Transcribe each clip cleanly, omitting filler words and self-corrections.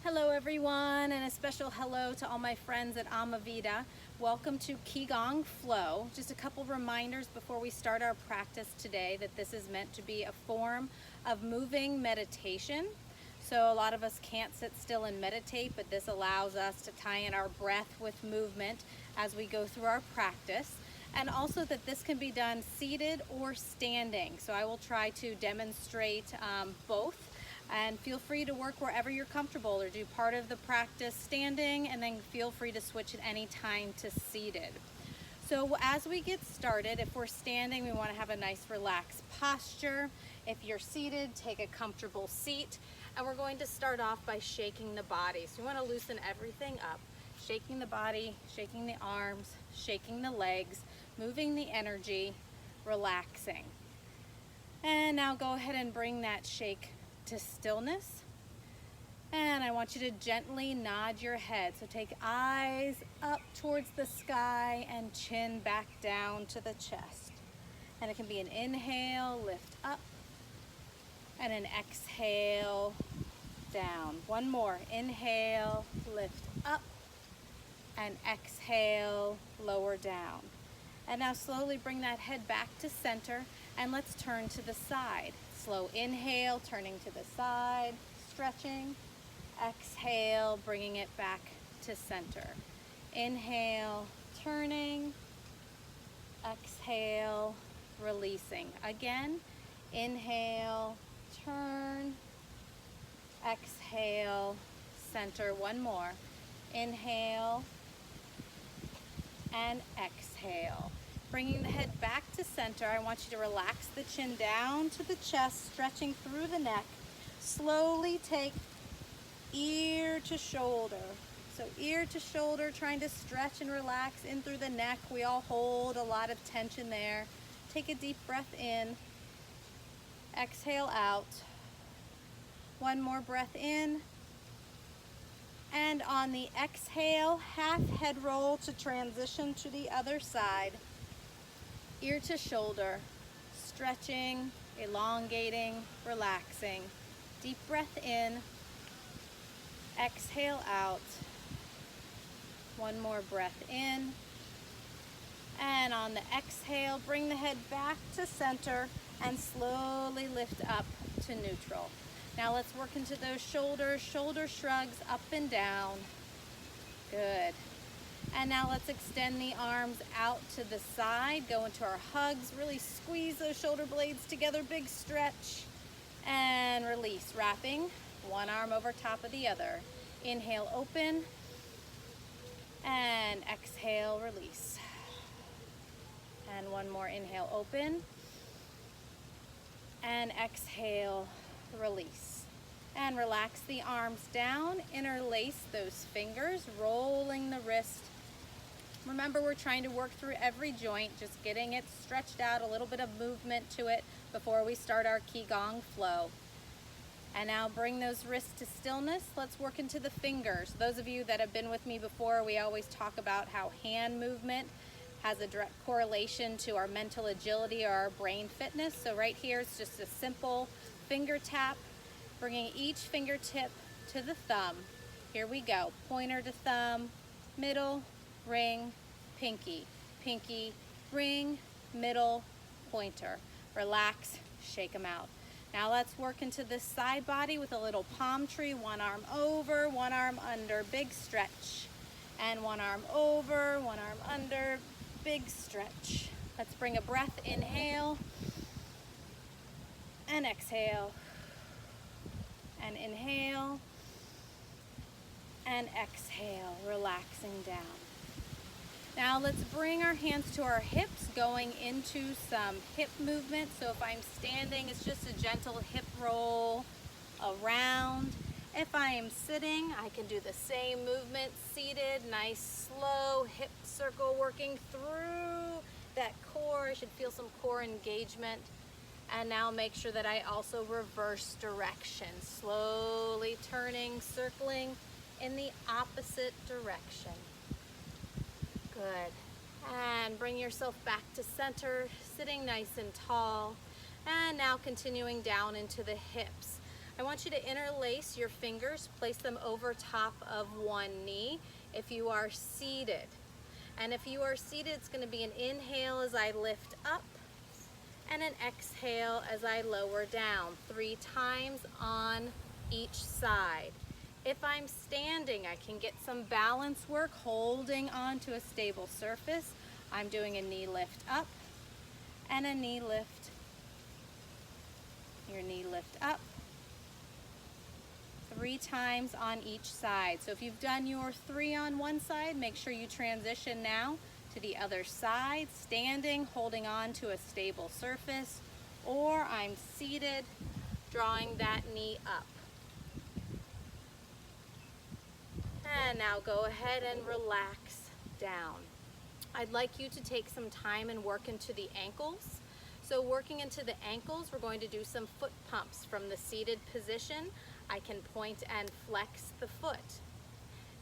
Hello everyone, and a special hello to all my friends at Amavita. Welcome to QiGong Flow. Just a couple reminders before we start our practice today that this is meant to be a form of moving meditation. So a lot of us can't sit still and meditate, but this allows us to tie in our breath with movement as we go through our practice. And also that this can be done seated or standing. So I will try to demonstrate both. And feel free to work wherever you're comfortable or do part of the practice standing and then feel free to switch at any time to seated. So as we get started, if we're standing, we want to have a nice relaxed posture. If you're seated, take a comfortable seat. And we're going to start off by shaking the body. So you want to loosen everything up. Shaking the body, shaking the arms, shaking the legs, moving the energy, relaxing. And now go ahead and bring that shake to stillness. And I want you to gently nod your head. So take eyes up towards the sky and chin back down to the chest. And it can be an inhale, lift up, and an exhale, down. One more, inhale, lift up, and exhale, lower down. And now slowly bring that head back to center and let's turn to the side. Slow inhale, turning to the side, stretching. Exhale, bringing it back to center. Inhale, turning. Exhale, releasing. Again, inhale, turn. Exhale, center. One more. Inhale and exhale. Bringing the head back to center, I want you to relax the chin down to the chest, stretching through the neck. Slowly take ear to shoulder. So ear to shoulder, trying to stretch and relax in through the neck. We all hold a lot of tension there. Take a deep breath in. Exhale out. One more breath in. And on the exhale, half head roll to transition to the other side. Ear to shoulder, stretching, elongating, relaxing. Deep breath in, exhale out. One more breath in. And on the exhale, bring the head back to center and slowly lift up to neutral. Now let's work into those shoulders, shoulder shrugs up and down. Good. And now let's extend the arms out to the side, go into our hugs, really squeeze those shoulder blades together, big stretch, and release, wrapping one arm over top of the other. Inhale, open, and exhale, release. And one more, inhale, open, and exhale, release. And relax the arms down, interlace those fingers, rolling the wrist. Remember, we're trying to work through every joint, just getting it stretched out, a little bit of movement to it before we start our QiGong flow. And now bring those wrists to stillness. Let's work into the fingers. Those of you that have been with me before, we always talk about how hand movement has a direct correlation to our mental agility or our brain fitness. So right here, it's just a simple finger tap, bringing each fingertip to the thumb. Here we go. Pointer to thumb, middle, ring, pinky, pinky, ring, middle, pointer. Relax, shake them out. Now let's work into this side body with a little palm tree. One arm over, one arm under, big stretch. And one arm over, one arm under, big stretch. Let's bring a breath, inhale, and exhale. And inhale, and exhale, relaxing down. Now let's bring our hands to our hips, going into some hip movement. So if I'm standing, it's just a gentle hip roll around. If I am sitting, I can do the same movement, seated, nice slow hip circle, working through that core. I should feel some core engagement. And now make sure that I also reverse direction, slowly turning, circling in the opposite direction. Good. And bring yourself back to center, sitting nice and tall. And now continuing down into the hips. I want you to interlace your fingers, place them over top of one knee if you are seated. And if you are seated, it's going to be an inhale as I lift up and an exhale as I lower down, 3 times on each side. If I'm standing, I can get some balance work, holding on to a stable surface. I'm doing a knee lift up and a knee lift. Your knee lift up. 3 times on each side. So if you've done your 3 on one side, make sure you transition now to the other side, standing, holding on to a stable surface, or I'm seated, drawing that knee up. And now go ahead and relax down. I'd like you to take some time and work into the ankles. So working into the ankles, we're going to do some foot pumps from the seated position. I can point and flex the foot.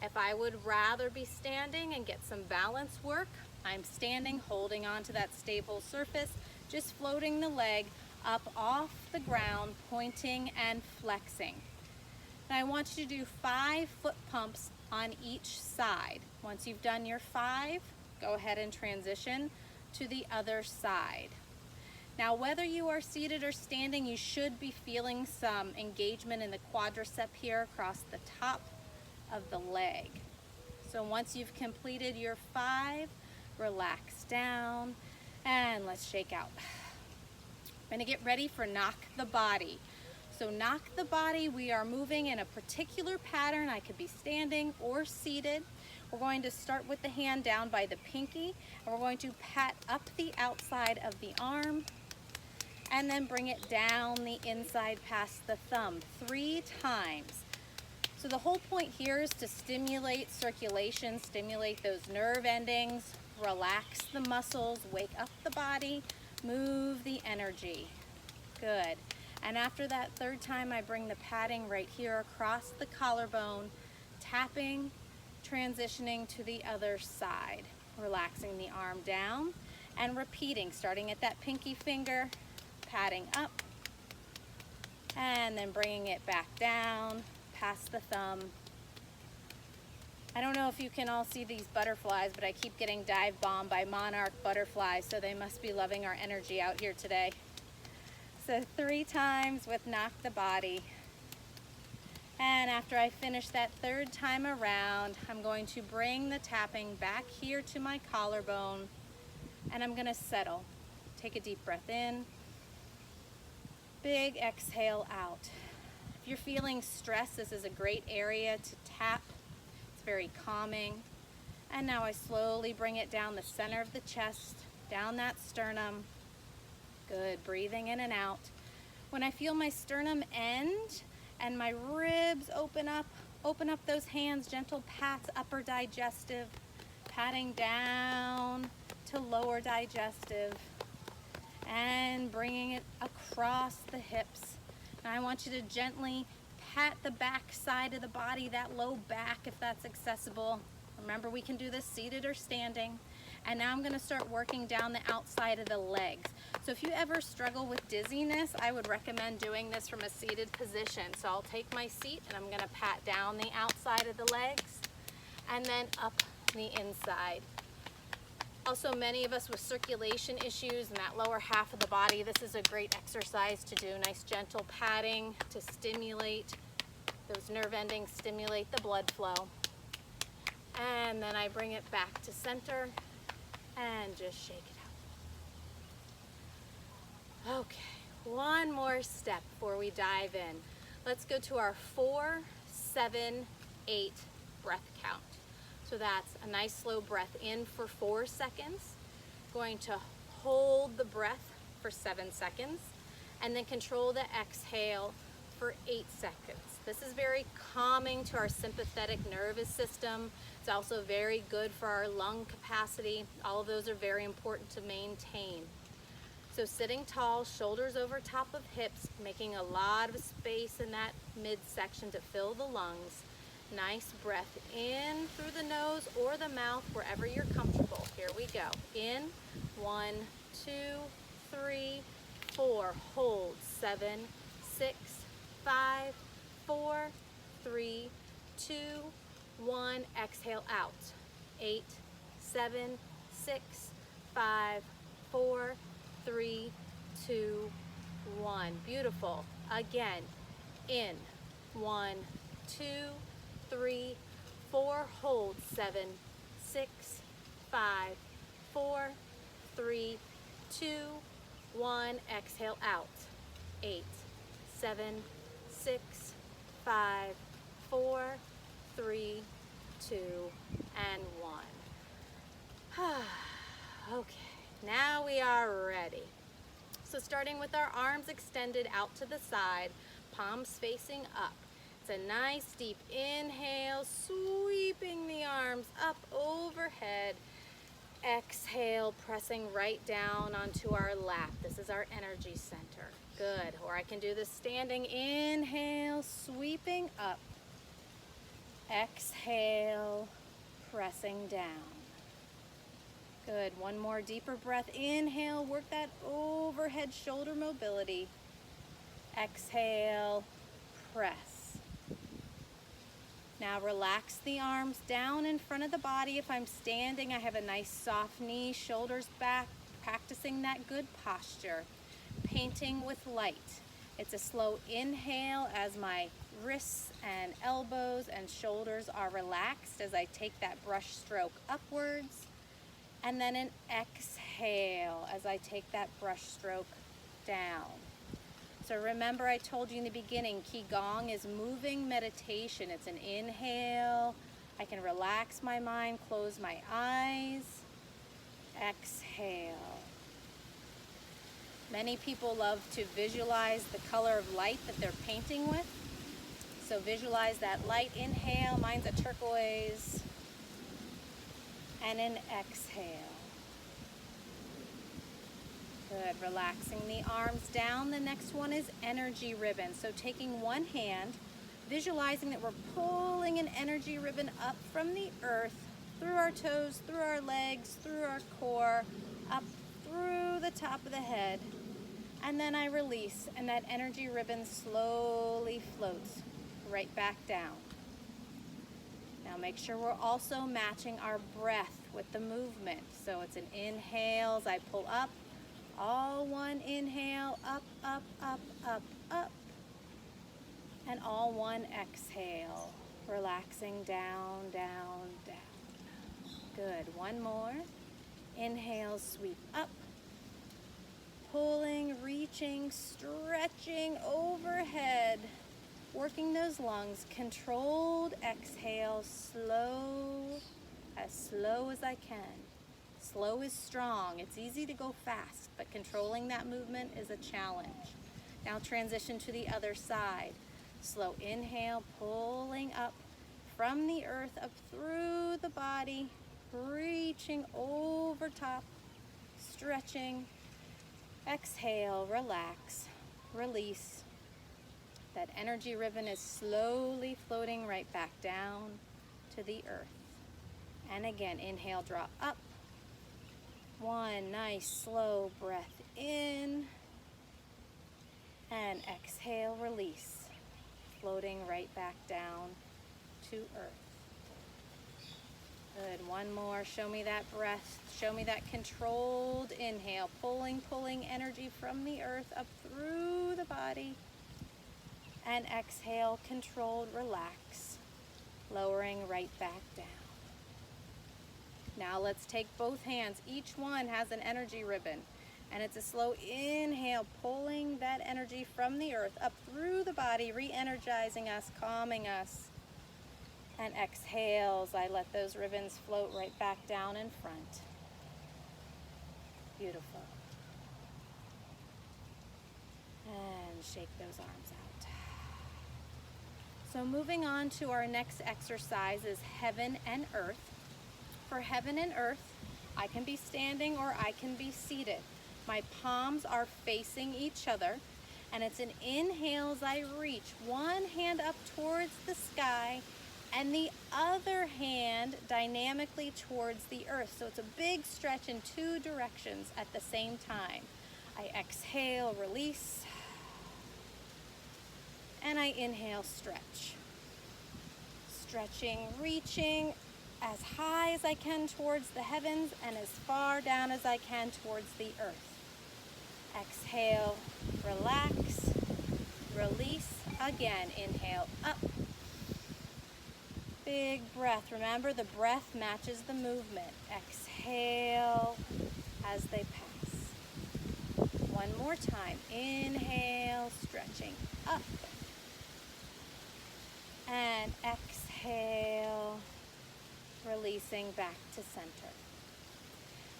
If I would rather be standing and get some balance work, I'm standing, holding on to that stable surface, just floating the leg up off the ground, pointing and flexing. Now I want you to do 5 foot pumps on each side. Once you've done your 5, go ahead and transition to the other side. Now, whether you are seated or standing, you should be feeling some engagement in the quadricep here across the top of the leg. So once you've completed your 5, relax down and let's shake out. I'm going to get ready for knock the body. So knock the body, we are moving in a particular pattern. I could be standing or seated. We're going to start with the hand down by the pinky, and we're going to pat up the outside of the arm and then bring it down the inside past the thumb 3 times. So the whole point here is to stimulate circulation, stimulate those nerve endings, relax the muscles, wake up the body, move the energy. Good. And after that 3rd time, I bring the patting right here across the collarbone, tapping, transitioning to the other side, relaxing the arm down and repeating, starting at that pinky finger, patting up, and then bringing it back down, past the thumb. I don't know if you can all see these butterflies, but I keep getting dive bombed by monarch butterflies, so they must be loving our energy out here today. So 3 times with knock the body. And after I finish that 3rd time around, I'm going to bring the tapping back here to my collarbone, and I'm going to settle. Take a deep breath in. Big exhale out. If you're feeling stress, this is a great area to tap. It's very calming. And now I slowly bring it down the center of the chest, down that sternum. Good, breathing in and out. When I feel my sternum end and my ribs open up those hands, gentle pats, upper digestive, patting down to lower digestive, and bringing it across the hips. And I want you to gently pat the back side of the body, that low back if that's accessible. Remember, we can do this seated or standing. And now I'm going to start working down the outside of the legs. So if you ever struggle with dizziness, I would recommend doing this from a seated position. So I'll take my seat and I'm going to pat down the outside of the legs and then up the inside. Also, many of us with circulation issues in that lower half of the body, this is a great exercise to do. Nice gentle patting to stimulate those nerve endings, stimulate the blood flow. And then I bring it back to center and just shake it out. Okay, one more step before we dive in. Let's go to our 4, 7, 8 breath count. So that's a nice slow breath in for 4 seconds. Going to hold the breath for 7 seconds and then control the exhale for 8 seconds. This is very calming to our sympathetic nervous system. It's also very good for our lung capacity. All of those are very important to maintain. So sitting tall, shoulders over top of hips, making a lot of space in that midsection to fill the lungs. Nice breath in through the nose or the mouth, wherever you're comfortable. Here we go. In, 1, 2, 3, 4. Hold, 7, 6, 5, 4, 3, 2, 1. Exhale out. 8, 7, 6, 5, 4, 3, 2, 1. Beautiful. Again. In. 1, 2, 3, 4. Hold. 7, 6, 5, 4, 3, 2, 1. Exhale out. 8, 7, 6, 5, 4, 3, 2, and 1. Okay, now we are ready. So starting with our arms extended out to the side, palms facing up. It's a nice deep inhale, sweeping the arms up overhead. Exhale, pressing right down onto our lap. This is our energy center. Good. Or I can do this standing. Inhale, sweeping up. Exhale, pressing down. Good. One more deeper breath. Inhale, work that overhead shoulder mobility. Exhale, press. Now relax the arms down in front of the body. If I'm standing, I have a nice soft knee, shoulders back, practicing that good posture. Painting with light. It's a slow inhale as my wrists and elbows and shoulders are relaxed as I take that brush stroke upwards. And then an exhale as I take that brush stroke down. So remember, I told you in the beginning, QiGong is moving meditation. It's an inhale. I can relax my mind, close my eyes. Exhale. Many people love to visualize the color of light that they're painting with. So visualize that light. Inhale, mine's a turquoise. And an exhale. Good, relaxing the arms down. The next one is energy ribbon. So taking one hand, visualizing that we're pulling an energy ribbon up from the earth, through our toes, through our legs, through our core, up through the top of the head. And then I release, and that energy ribbon slowly floats right back down. Now make sure we're also matching our breath with the movement. So it's an inhale as I pull up. All one inhale, up, up, up, up, up. And all one exhale, relaxing down, down, down. Good, one more. Inhale, sweep up. Pulling, reaching, stretching overhead. Working those lungs. Controlled exhale, slow as I can. Slow is strong. It's easy to go fast, but controlling that movement is a challenge. Now transition to the other side. Slow inhale, pulling up from the earth, up through the body, reaching over top, stretching. Exhale, relax, release. That energy ribbon is slowly floating right back down to the earth. And again, inhale, draw up. One nice slow breath in. And exhale, release. Floating right back down to earth. Good, one more. Show me that breath. Show me that controlled inhale. Pulling energy from the earth up through the body. And exhale, controlled, relax. Lowering right back down. Now let's take both hands. Each one has an energy ribbon. And it's a slow inhale, pulling that energy from the earth up through the body, re-energizing us, calming us. And exhales, I let those ribbons float right back down in front. Beautiful. And shake those arms out. So moving on to our next exercise is heaven and earth. For heaven and earth, I can be standing or I can be seated. My palms are facing each other, and it's an inhale as I reach one hand up towards the sky and the other hand dynamically towards the earth. So it's a big stretch in two directions at the same time. I exhale, release, and I inhale, stretch. Stretching, reaching as high as I can towards the heavens and as far down as I can towards the earth. Exhale, relax, release. Again, inhale, up. Big breath. Remember, the breath matches the movement. Exhale as they pass. One more time. Inhale, stretching up. And exhale, releasing back to center.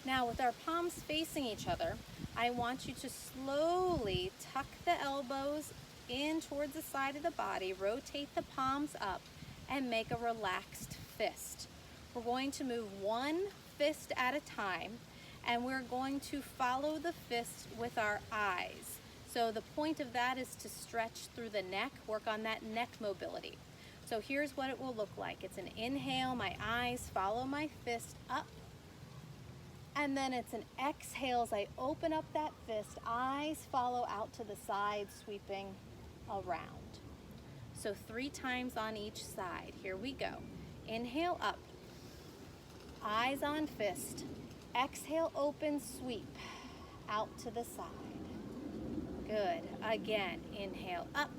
Now, with our palms facing each other, I want you to slowly tuck the elbows in towards the side of the body, rotate the palms up, and make a relaxed fist. We're going to move one fist at a time, and we're going to follow the fist with our eyes. So the point of that is to stretch through the neck, work on that neck mobility. So here's what it will look like. It's an inhale, my eyes follow my fist up. And then it's an exhale as I open up that fist, eyes follow out to the side, sweeping around. So 3 times on each side. Here we go. Inhale up, eyes on fist. Exhale, open, sweep out to the side. Good. Again, inhale up.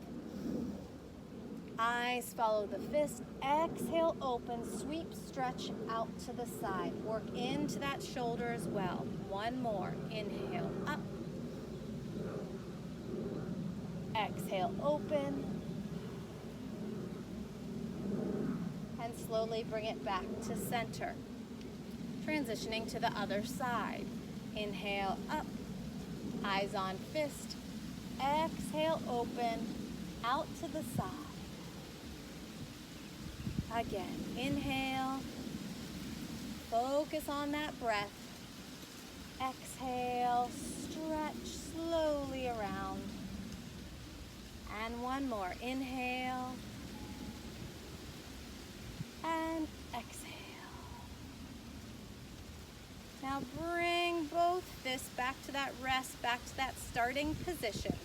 Eyes follow the fist. Exhale, open, sweep, stretch out to the side. Work into that shoulder as well. One more. Inhale, up. Exhale, open. And slowly bring it back to center. Transitioning to the other side. Inhale, up. Eyes on fist. Exhale, open, out to the side. Again, inhale, focus on that breath. Exhale, stretch slowly around. And one more, inhale, and exhale. Now bring both fists back to that rest, back to that starting position.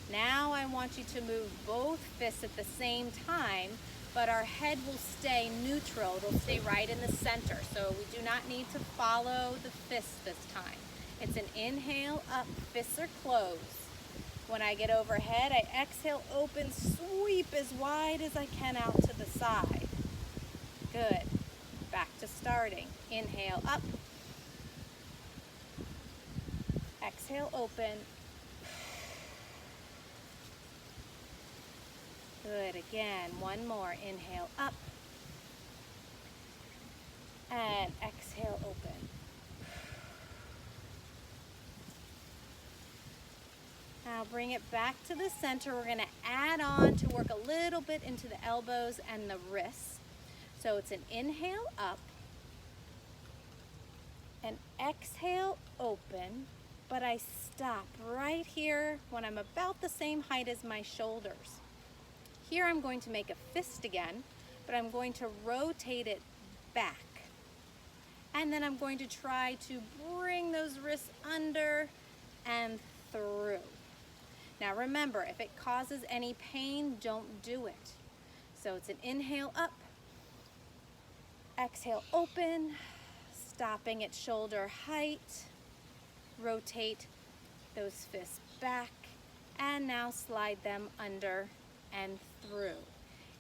Now I want you to move both fists at the same time, but our head will stay neutral. It'll stay right in the center. So we do not need to follow the fist this time. It's an inhale up, fists are closed. When I get overhead, I exhale, open, sweep as wide as I can out to the side. Good. Back to starting. Inhale up. Exhale, open. Good. Again, one more. Inhale up. And exhale, open. Now bring it back to the center. We're going to add on to work a little bit into the elbows and the wrists. So it's an inhale up. An exhale, open. But I stop right here when I'm about the same height as my shoulders. Here I'm going to make a fist again, but I'm going to rotate it back. And then I'm going to try to bring those wrists under and through. Now remember, if it causes any pain, don't do it. So it's an inhale up, exhale open, stopping at shoulder height, rotate those fists back, and now slide them under and through.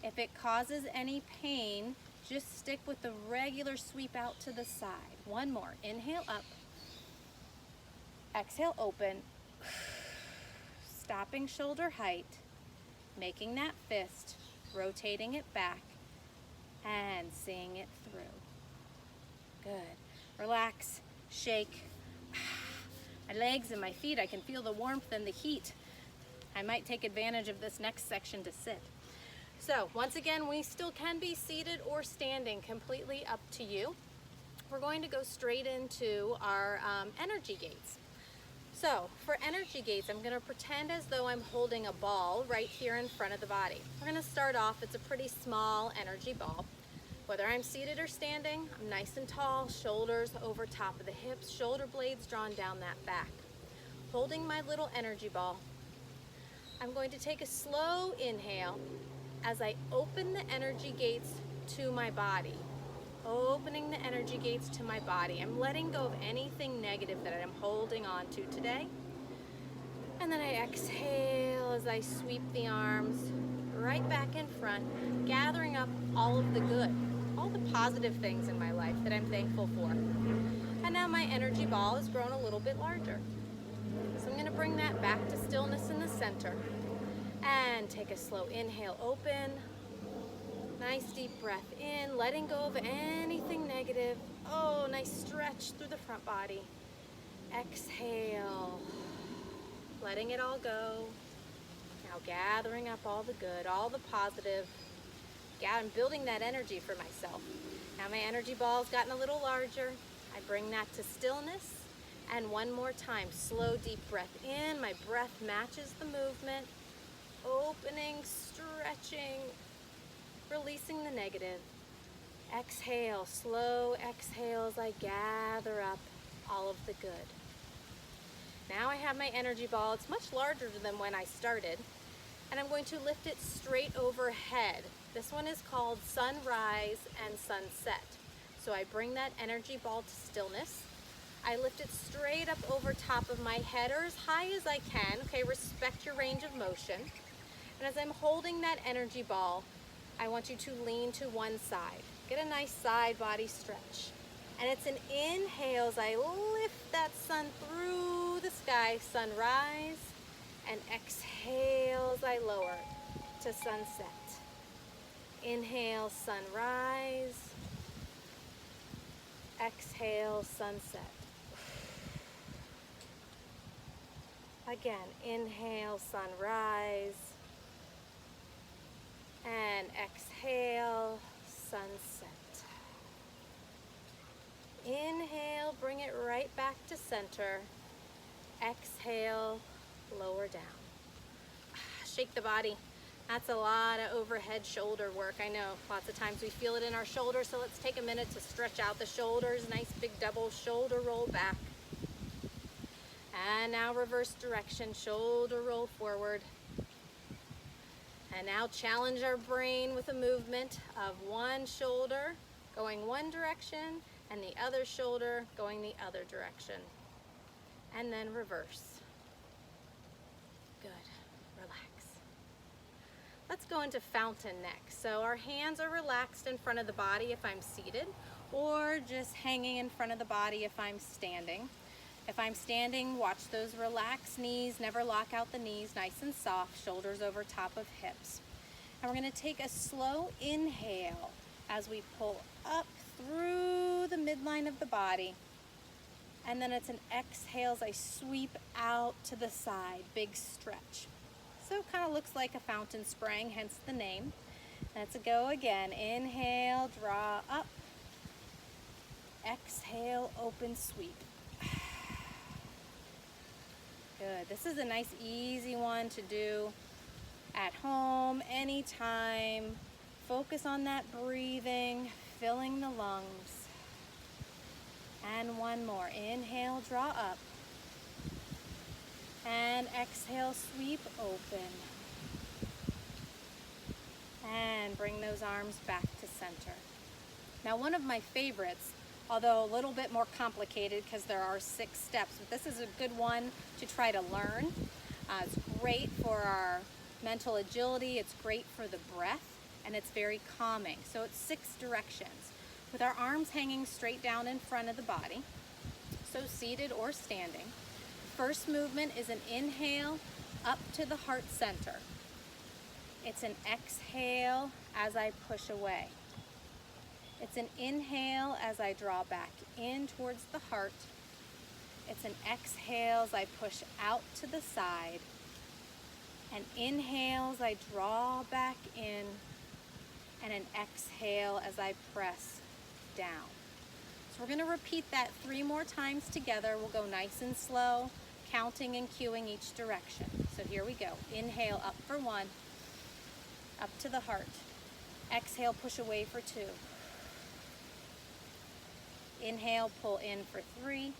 If it causes any pain, just stick with the regular sweep out to the side. One more. Inhale up. Exhale open. Stopping shoulder height. Making that fist. Rotating it back. And seeing it through. Good. Relax. Shake. My legs and my feet, I can feel the warmth and the heat. I might take advantage of this next section to sit. So once again, we still can be seated or standing, completely up to you. We're going to go straight into our energy gates. So for energy gates, I'm going to pretend as though I'm holding a ball right here in front of the body. We're going to start off, it's a pretty small energy ball. Whether I'm seated or standing, I'm nice and tall, shoulders over top of the hips, shoulder blades drawn down that back. Holding my little energy ball, I'm going to take a slow inhale as I open the energy gates to my body. Opening the energy gates to my body. I'm letting go of anything negative that I'm holding on to today. And then I exhale as I sweep the arms right back in front, gathering up all of the good, all the positive things in my life that I'm thankful for. And now my energy ball has grown a little bit larger. So I'm going to bring that back to stillness in the center. And take a slow inhale, open. Nice deep breath in, letting go of anything negative. Oh, nice stretch through the front body. Exhale, letting it all go. Now gathering up all the good, all the positive. I'm building that energy for myself. Now my energy ball's gotten a little larger. I bring that to stillness. And one more time, slow deep breath in. My breath matches the movement. Opening, stretching, releasing the negative. Exhale, slow exhale as I gather up all of the good. Now I have my energy ball. It's much larger than when I started. And I'm going to lift it straight overhead. This one is called sunrise and sunset. So I bring that energy ball to stillness. I lift it straight up over top of my head or as high as I can. Okay, respect your range of motion. And as I'm holding that energy ball, I want you to lean to one side. Get a nice side body stretch. And it's an inhale as I lift that sun through the sky, sunrise, and exhale as I lower to sunset. Inhale, sunrise. Exhale, sunset. Again, inhale, sunrise. And exhale, sunset. Inhale, bring it right back to center. Exhale, lower down. Shake the body. That's a lot of overhead shoulder work. I know lots of times we feel it in our shoulders, so let's take a minute to stretch out the shoulders. Nice big double shoulder roll back. And now reverse direction, shoulder roll forward. And now challenge our brain with a movement of one shoulder going one direction and the other shoulder going the other direction. And then reverse. Good. Relax. Let's go into fountain next. So our hands are relaxed in front of the body if I'm seated, or just hanging in front of the body if I'm standing. If I'm standing, watch those relaxed knees, never lock out the knees, nice and soft, shoulders over top of hips. And we're gonna take a slow inhale as we pull up through the midline of the body. And then it's an exhale as I sweep out to the side, big stretch. So it kind of looks like a fountain spraying, hence the name. Let's go again. Inhale, draw up. Exhale, open, sweep. Good. This is a nice, easy one to do at home, anytime. Focus on that breathing, filling the lungs. And one more. Inhale, draw up. And exhale, sweep open. And bring those arms back to center. Now, one of my favorites, although a little bit more complicated because there are 6 steps, but this is a good one to try to learn. It's great for our mental agility, it's great for the breath, and it's very calming. So it's 6 directions with our arms hanging straight down in front of the body, so seated or standing. First movement is an inhale up to the heart center. It's an exhale as I push away. It's an inhale as I draw back in towards the heart. It's an exhale as I push out to the side. An inhale as I draw back in. And an exhale as I press down. So we're going to repeat that 3 more times together. We'll go nice and slow, counting and cueing each direction. So here we go. Inhale up for 1, up to the heart. Exhale, push away for 2. Inhale, pull in for 3.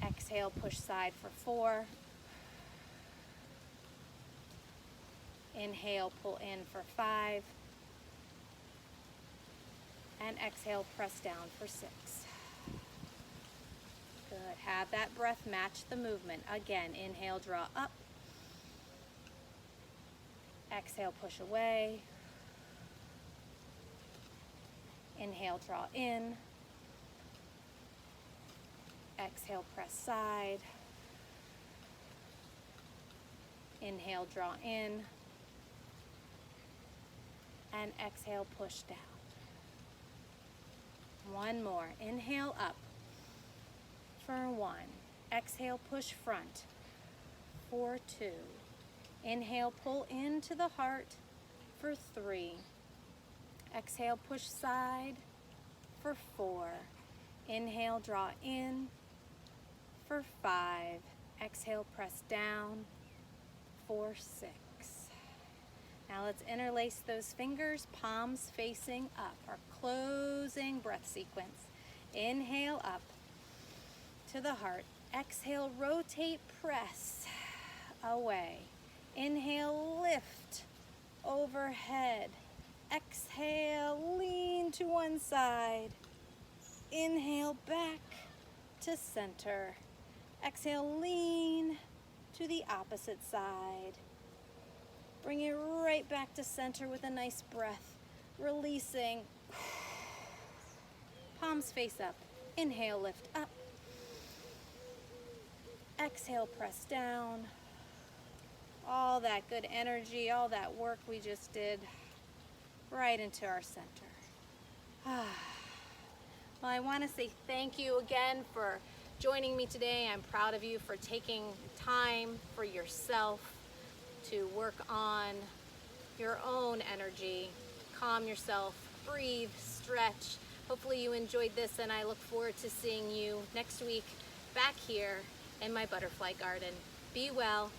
Exhale, push side for 4. Inhale, pull in for 5. And exhale, press down for 6. Good. Have that breath match the movement. Again, inhale, draw up. Exhale, push away. Inhale, draw in. Exhale, press side. Inhale, draw in. And exhale, push down. One more. Inhale up for 1. Exhale, push front for 2. Inhale, pull into the heart for 3. Exhale, push side for 4. Inhale, draw in for 5. Exhale, press down for 6. Now let's interlace those fingers, palms facing up, our closing breath sequence. Inhale up to the heart. Exhale, rotate, press away. Inhale, lift overhead. Exhale, lean to one side. Inhale, back to center. Exhale, lean to the opposite side. Bring it right back to center with a nice breath. Releasing. Palms face up. Inhale, lift up. Exhale, press down. All that good energy, all that work we just did, right into our center. Well, I want to say thank you again for joining me today. I'm proud of you for taking time for yourself to work on your own energy, calm yourself, breathe, stretch. Hopefully you enjoyed this, and I look forward to seeing you next week back here in my butterfly garden. Be well.